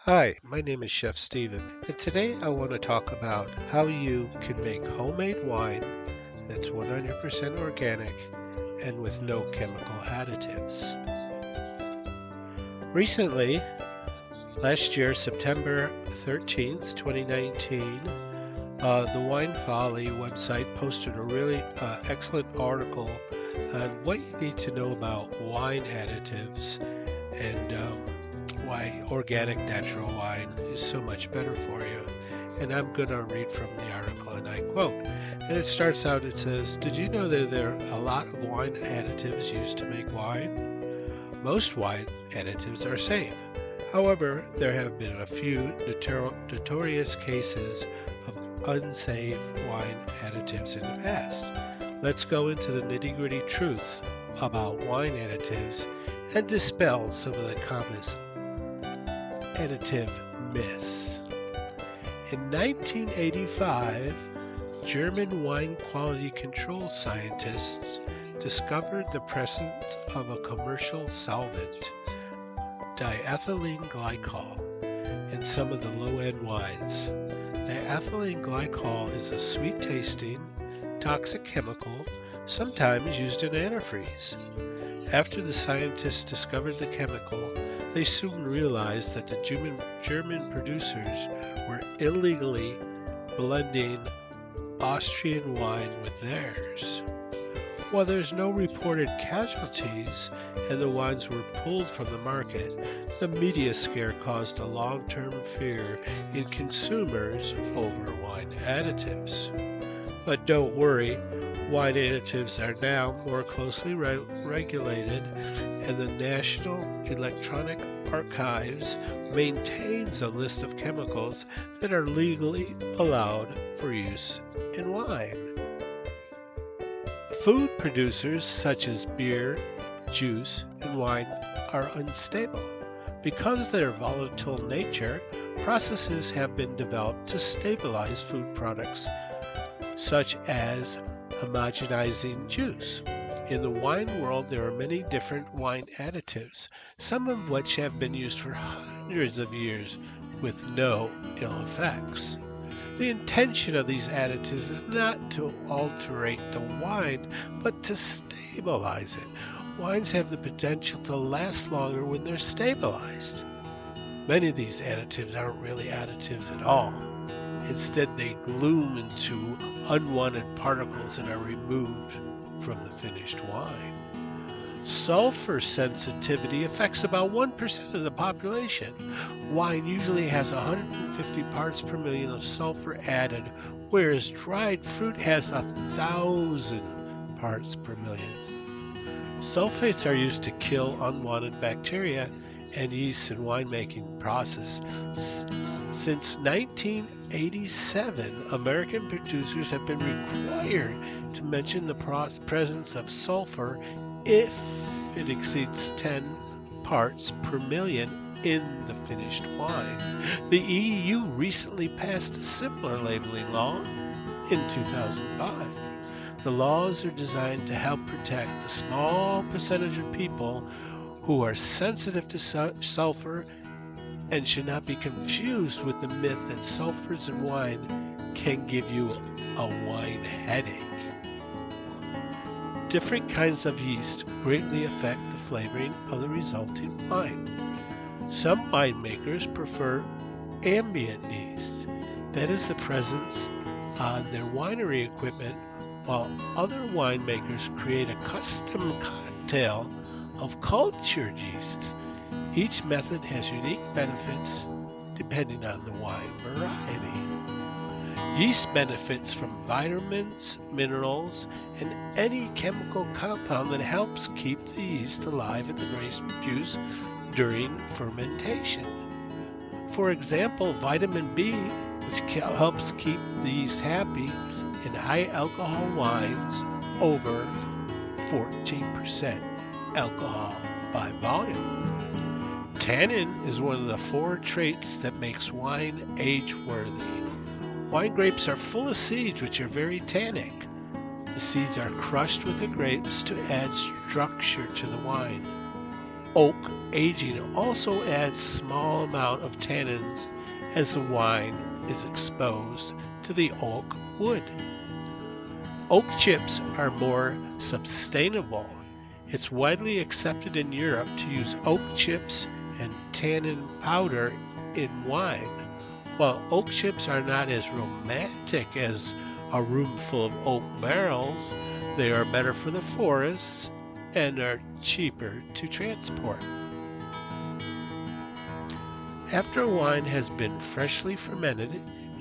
Hi, my name is Chef Steven, and today I want to talk about how you can make homemade wine that's 100% organic and with no chemical additives. Recently, last year, September 13th, 2019, the Wine Folly website posted a really excellent article on what you need to know about wine additives and why organic natural wine is so much better for you. And I'm going to read from the article, and I quote, and it starts out, it says, "Did you know that there are a lot of wine additives used to make wine? Most wine additives are safe. However, there have been a few notorious cases of unsafe wine additives in the past. Let's go into the nitty-gritty truths about wine additives and dispel some of the common additive myths." In 1985, German wine quality control scientists discovered the presence of a commercial solvent, diethylene glycol, in some of the low-end wines. Diethylene glycol is a sweet-tasting, toxic chemical, sometimes used in antifreeze. After the scientists discovered the chemical, they soon realized that the German producers were illegally blending Austrian wine with theirs. While there's no reported casualties and the wines were pulled from the market, the media scare caused a long-term fear in consumers over wine additives. But don't worry, wine additives are now more closely regulated, and the National Electronic Archives maintains a list of chemicals that are legally allowed for use in wine. Food producers such as beer, juice, and wine are unstable. Because of their volatile nature, processes have been developed to stabilize food products, such as homogenizing juice. In the wine world, there are many different wine additives, some of which have been used for hundreds of years with no ill effects. The intention of these additives is not to alterate the wine, but to stabilize it. Wines have the potential to last longer when they're stabilized. Many of these additives aren't really additives at all. Instead, they gloom into unwanted particles and are removed from the finished wine. Sulfur sensitivity affects about 1% of the population. Wine usually has 150 parts per million of sulfur added, whereas dried fruit has 1,000 parts per million. Sulfates are used to kill unwanted bacteria and yeast in winemaking process. Since 1987, American producers have been required to mention the presence of sulfur if it exceeds 10 parts per million in the finished wine. The EU recently passed a similar labeling law in 2005. The laws are designed to help protect the small percentage of people who are sensitive to sulfur and should not be confused with the myth that sulfurs in wine can give you a wine headache. Different kinds of yeast greatly affect the flavoring of the resulting wine. Some winemakers prefer ambient yeast, that is the presence on their winery equipment, while other winemakers create a custom cocktail of cultured yeasts. Each method has unique benefits depending on the wine variety. Yeast benefits from vitamins, minerals, and any chemical compound that helps keep the yeast alive in the grape juice during fermentation. For example, vitamin B, which helps keep the yeast happy in high alcohol wines over 14% alcohol by volume. Tannin is one of the 4 traits that makes wine age-worthy. Wine grapes are full of seeds which are very tannic. The seeds are crushed with the grapes to add structure to the wine. Oak aging also adds small amount of tannins as the wine is exposed to the oak wood. Oak chips are more sustainable. It's widely accepted in Europe to use oak chips and tannin powder in wine. While oak chips are not as romantic as a room full of oak barrels, they are better for the forests and are cheaper to transport. After a wine has been freshly fermented,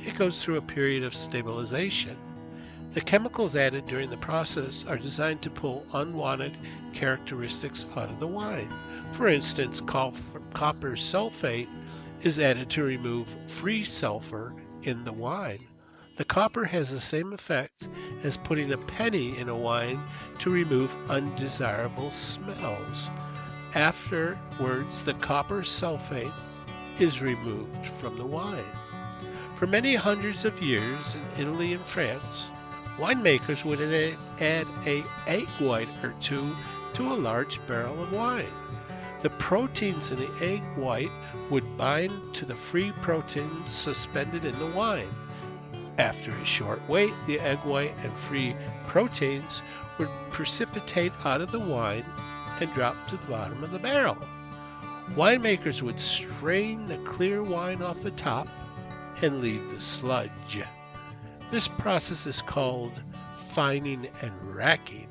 it goes through a period of stabilization. The chemicals added during the process are designed to pull unwanted characteristics out of the wine. For instance, copper sulfate is added to remove free sulfur in the wine. The copper has the same effect as putting a penny in a wine to remove undesirable smells. Afterwards, the copper sulfate is removed from the wine. For many hundreds of years in Italy and France, winemakers would add an egg white or two to a large barrel of wine. The proteins in the egg white would bind to the free proteins suspended in the wine. After a short wait, the egg white and free proteins would precipitate out of the wine and drop to the bottom of the barrel. Winemakers would strain the clear wine off the top and leave the sludge. This process is called fining and racking.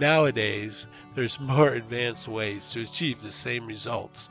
Nowadays, there's more advanced ways to achieve the same results